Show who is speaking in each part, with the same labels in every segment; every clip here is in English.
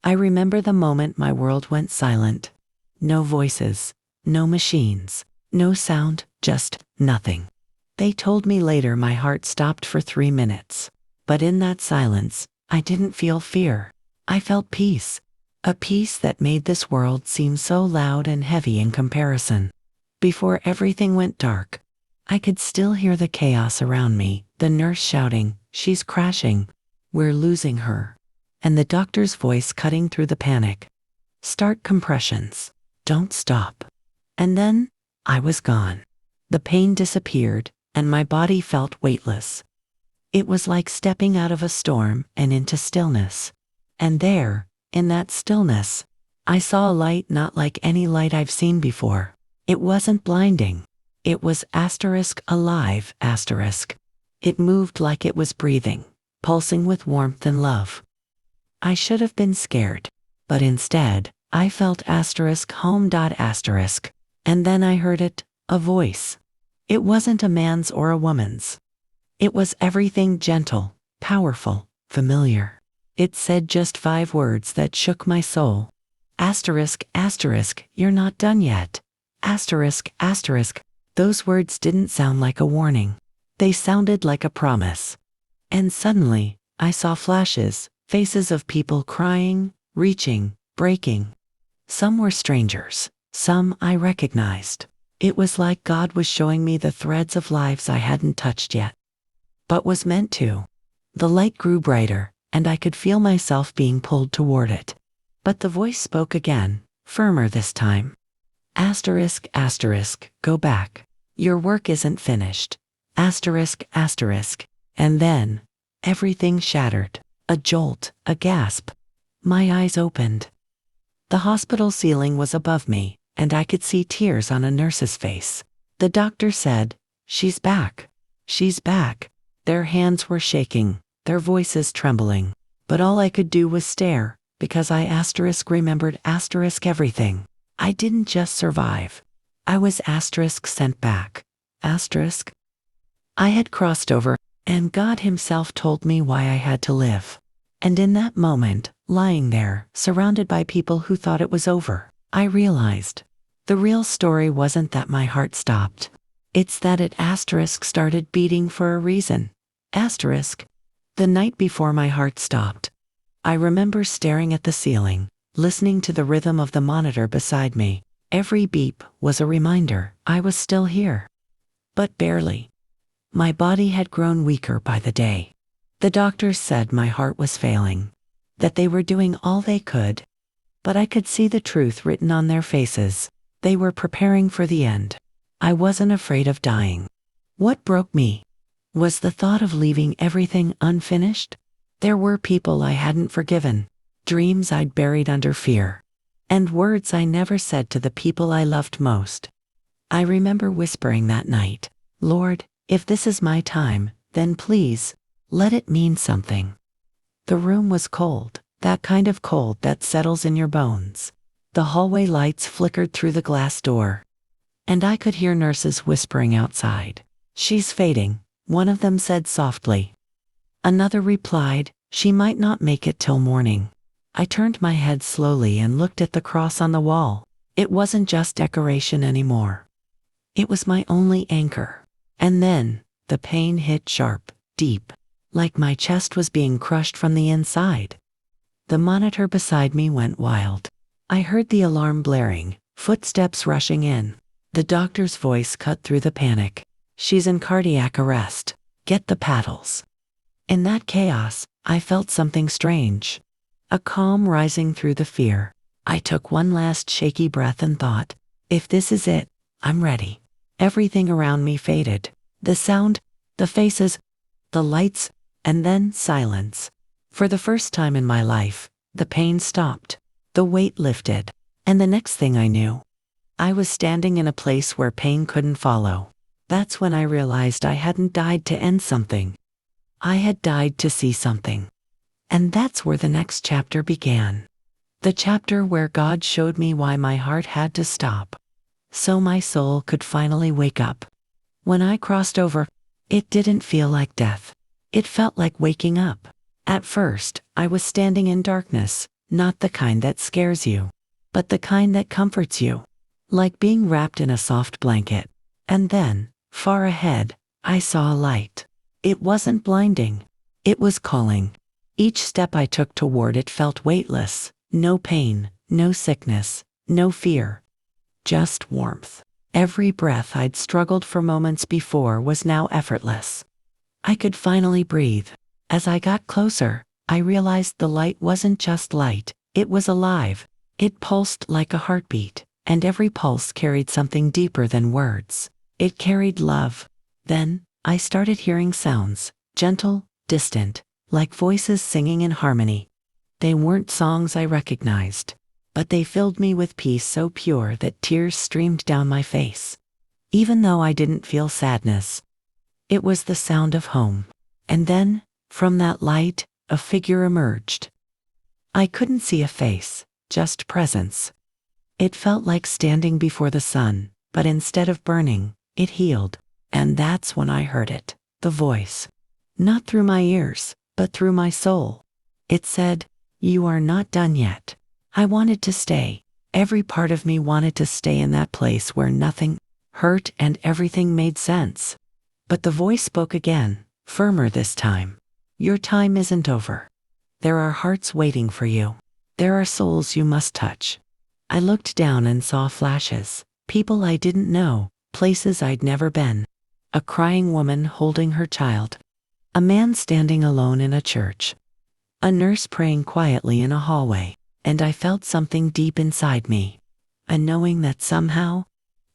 Speaker 1: I remember the moment my world went silent. No voices, no machines, no sound, just nothing. They told me later my heart stopped for 3 minutes. But in that silence, I didn't feel fear. I felt peace. A peace that made this world seem so loud and heavy in comparison. Before everything went dark, I could still hear the chaos around me, the nurse shouting, "She's crashing. We're losing her." And the doctor's voice cutting through the panic. "Start compressions. Don't stop." And then, I was gone. The pain disappeared, and my body felt weightless. It was like stepping out of a storm and into stillness. And there, in that stillness, I saw a light not like any light I've seen before. It wasn't blinding. It was alive. It moved like it was breathing, pulsing with warmth and love. I should have been scared, but instead, I felt home. And then I heard it, a voice. It wasn't a man's or a woman's. It was everything gentle, powerful, familiar. It said just 5 words that shook my soul. You're not done yet. Those words didn't sound like a warning. They sounded like a promise. And suddenly, I saw flashes, faces of people crying, reaching, breaking. Some were strangers, some I recognized. It was like God was showing me the threads of lives I hadn't touched yet, but was meant to. The light grew brighter, and I could feel myself being pulled toward it. But the voice spoke again, firmer this time. Go back. Your work isn't finished. And then, everything shattered. A jolt, a gasp. My eyes opened. The hospital ceiling was above me, and I could see tears on a nurse's face. The doctor said, "She's back. She's back." Their hands were shaking, their voices trembling. But all I could do was stare, because I remembered everything. I didn't just survive. I was sent back. I had crossed over, and God Himself told me why I had to live. And in that moment, lying there, surrounded by people who thought it was over, I realized the real story wasn't that my heart stopped. It's that it started beating for a reason. The night before my heart stopped, I remember staring at the ceiling, listening to the rhythm of the monitor beside me. Every beep was a reminder I was still here. But barely. My body had grown weaker by the day. The doctors said my heart was failing, that they were doing all they could. But I could see the truth written on their faces. They were preparing for the end. I wasn't afraid of dying. What broke me was the thought of leaving everything unfinished. There were people I hadn't forgiven, dreams I'd buried under fear, and words I never said to the people I loved most. I remember whispering that night, "Lord, if this is my time, then please, let it mean something." The room was cold, that kind of cold that settles in your bones. The hallway lights flickered through the glass door, and I could hear nurses whispering outside. "She's fading," one of them said softly. Another replied, "She might not make it till morning." I turned my head slowly and looked at the cross on the wall. It wasn't just decoration anymore. It was my only anchor. And then, the pain hit sharp, deep, like my chest was being crushed from the inside. The monitor beside me went wild. I heard the alarm blaring, footsteps rushing in. The doctor's voice cut through the panic. "She's in cardiac arrest. Get the paddles." In that chaos, I felt something strange. A calm rising through the fear. I took one last shaky breath and thought, if this is it, I'm ready. Everything around me faded. The sound, the faces, the lights, and then silence. For the first time in my life, the pain stopped. The weight lifted. And the next thing I knew, I was standing in a place where pain couldn't follow. That's when I realized I hadn't died to end something. I had died to see something. And that's where the next chapter began. The chapter where God showed me why my heart had to stop, so my soul could finally wake up. When I crossed over, it didn't feel like death. It felt like waking up. At first, I was standing in darkness, not the kind that scares you, but the kind that comforts you, like being wrapped in a soft blanket. And then, far ahead, I saw a light. It wasn't blinding. It was calling. Each step I took toward it felt weightless. No pain, no sickness, no fear. Just warmth. Every breath I'd struggled for moments before was now effortless. I could finally breathe. As I got closer, I realized the light wasn't just light, it was alive. It pulsed like a heartbeat, and every pulse carried something deeper than words. It carried love. Then, I started hearing sounds, gentle, distant, like voices singing in harmony. They weren't songs I recognized, but they filled me with peace so pure that tears streamed down my face. Even though I didn't feel sadness, it was the sound of home. And then, from that light, a figure emerged. I couldn't see a face, just presence. It felt like standing before the sun, but instead of burning, it healed. And that's when I heard it, the voice. Not through my ears, but through my soul. It said, "You are not done yet." I wanted to stay. Every part of me wanted to stay in that place where nothing hurt and everything made sense. But the voice spoke again, firmer this time. "Your time isn't over. There are hearts waiting for you. There are souls you must touch." I looked down and saw flashes, people I didn't know, places I'd never been. A crying woman holding her child. A man standing alone in a church. A nurse praying quietly in a hallway. And I felt something deep inside me. A knowing that somehow,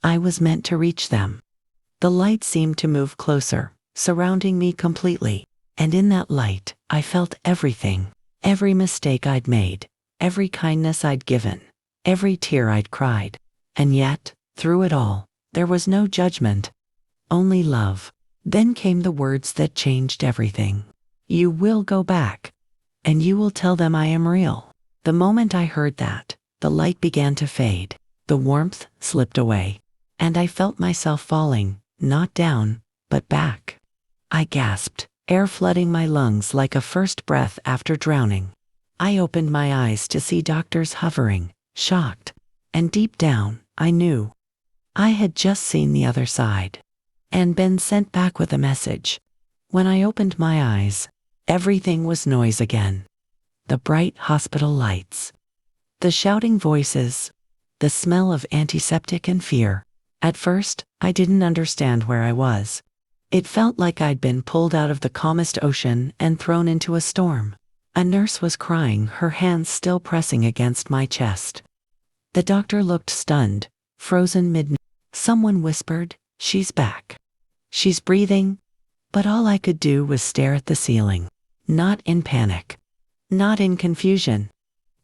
Speaker 1: I was meant to reach them. The light seemed to move closer, surrounding me completely. And in that light, I felt everything. Every mistake I'd made. Every kindness I'd given. Every tear I'd cried. And yet, through it all, there was no judgment. Only love. Then came the words that changed everything. "You will go back. And you will tell them I am real." The moment I heard that, the light began to fade. The warmth slipped away. And I felt myself falling, not down, but back. I gasped, air flooding my lungs like a first breath after drowning. I opened my eyes to see doctors hovering, shocked. And deep down, I knew. I had just seen the other side. And been sent back with a message. When I opened my eyes, everything was noise again. The bright hospital lights. The shouting voices. The smell of antiseptic and fear. At first, I didn't understand where I was. It felt like I'd been pulled out of the calmest ocean and thrown into a storm. A nurse was crying, her hands still pressing against my chest. The doctor looked stunned, frozen mid. Someone whispered, "She's back. She's breathing." But all I could do was stare at the ceiling. Not in panic. Not in confusion.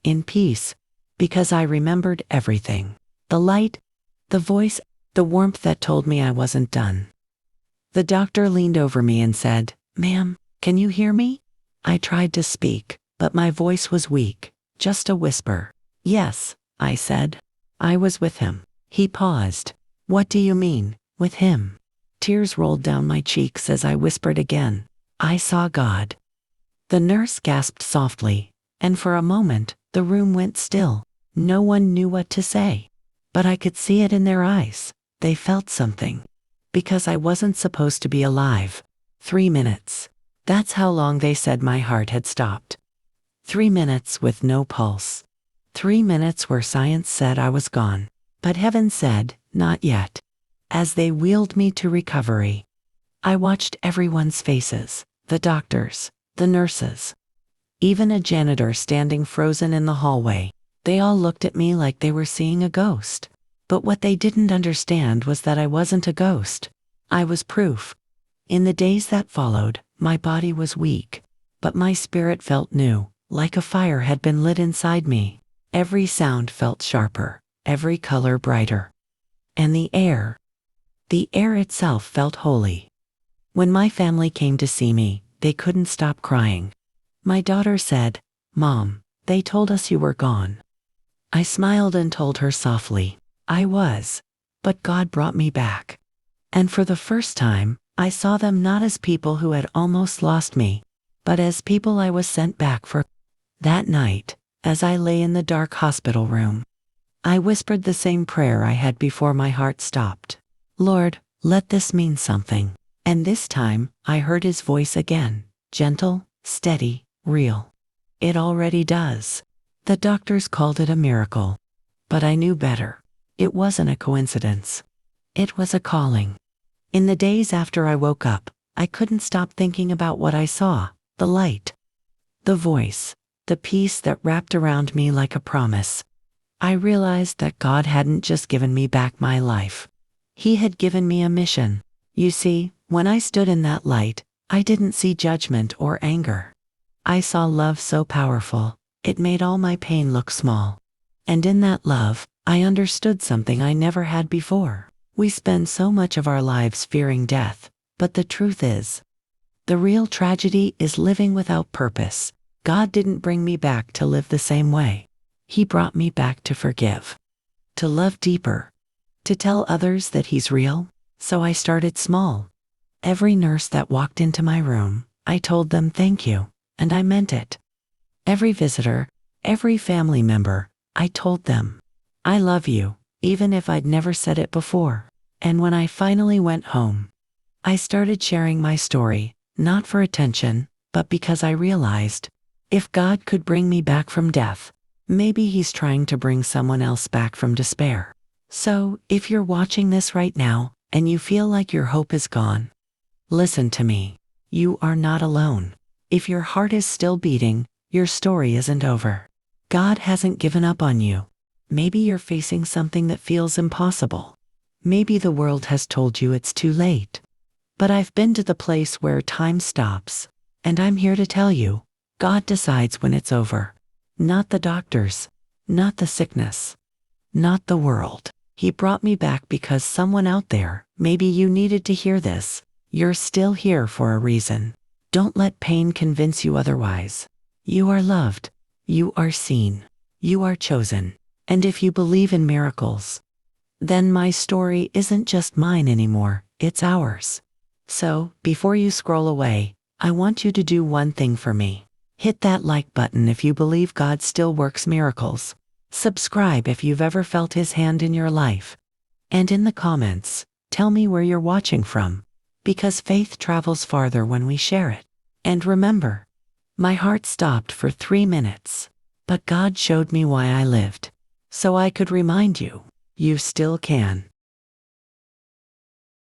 Speaker 1: In peace. Because I remembered everything. The light, the voice, the warmth that told me I wasn't done. The doctor leaned over me and said, "Ma'am, can you hear me?" I tried to speak, but my voice was weak, just a whisper. "Yes," I said. "I was with him." He paused. "What do you mean, with him?" Tears rolled down my cheeks as I whispered again, "I saw God." The nurse gasped softly, and for a moment, the room went still. No one knew what to say. But I could see it in their eyes. They felt something. Because I wasn't supposed to be alive. 3 minutes. That's how long they said my heart had stopped. 3 minutes with no pulse. 3 minutes where science said I was gone. But heaven said, not yet. As they wheeled me to recovery, I watched everyone's faces, the doctors, the nurses, even a janitor standing frozen in the hallway. They all looked at me like they were seeing a ghost. But what they didn't understand was that I wasn't a ghost. I was proof. In the days that followed, my body was weak, but my spirit felt new, like a fire had been lit inside me. Every sound felt sharper, every color brighter. And the air itself felt holy. When my family came to see me, they couldn't stop crying. My daughter said, "Mom, they told us you were gone." I smiled and told her softly, "I was, but God brought me back." And for the first time, I saw them not as people who had almost lost me, but as people I was sent back for. That night, As I lay in the dark hospital room, I whispered the same prayer I had before my heart stopped. Lord, let this mean something. And this time, I heard his voice again, gentle, steady, real. It already does. The doctors called it a miracle. But I knew better. It wasn't a coincidence. It was a calling. In the days after I woke up, I couldn't stop thinking about what I saw, the light, the voice, the peace that wrapped around me like a promise. I realized that God hadn't just given me back my life. He had given me a mission. You see, when I stood in that light, I didn't see judgment or anger. I saw love so powerful, it made all my pain look small. And in that love, I understood something I never had before. We spend so much of our lives fearing death, but the truth is, the real tragedy is living without purpose. God didn't bring me back to live the same way. He brought me back to forgive, to love deeper, to tell others that He's real. So I started small. Every nurse that walked into my room, I told them thank you, and I meant it. Every visitor, every family member, I told them, I love you, even if I'd never said it before. And when I finally went home, I started sharing my story, not for attention, but because I realized, if God could bring me back from death, maybe He's trying to bring someone else back from despair. So, if you're watching this right now, and you feel like your hope is gone, listen to me. You are not alone. If your heart is still beating, your story isn't over. God hasn't given up on you. Maybe you're facing something that feels impossible. Maybe the world has told you it's too late. But I've been to the place where time stops, and I'm here to tell you, God decides when it's over. Not the doctors, not the sickness, not the world. He brought me back because someone out there, maybe you needed to hear this. You're still here for a reason. Don't let pain convince you otherwise. You are loved. You are seen. You are chosen. And if you believe in miracles, then my story isn't just mine anymore, it's ours. So, before you scroll away, I want you to do one thing for me. Hit that like button if you believe God still works miracles. Subscribe if you've ever felt His hand in your life. And in the comments, tell me where you're watching from, because faith travels farther when we share it. And remember, my heart stopped for 3 minutes, but God showed me why I lived. So I could remind you, you still can.